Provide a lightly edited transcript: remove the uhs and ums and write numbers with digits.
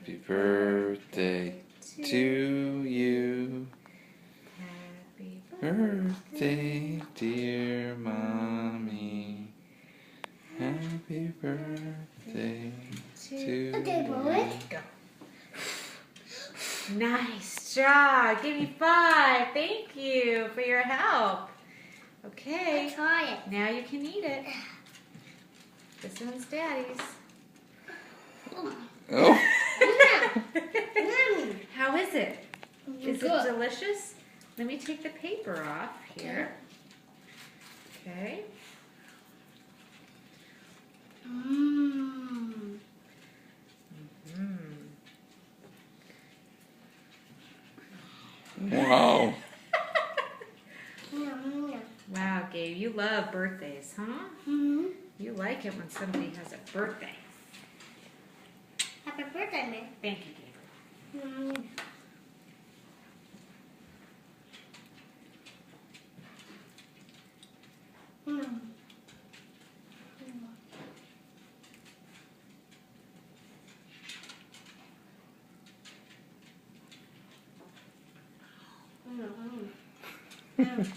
Happy birthday to you. Happy Birthday, dear mommy. Happy birthday to you. Go. Nice job. Give me 5. Thank you for your help. Okay. Try it. Now you can eat it. This one's Daddy's. Oh. How is it? Is Good. it delicious? Let me take the paper off here. Okay. Mmm. Wow. Wow, Gabe, you love birthdays, huh? Mm-hmm. You like it when somebody has a birthday. Happy birthday, man. Thank you, Gabe. Mm. Mm. Mm. Mm.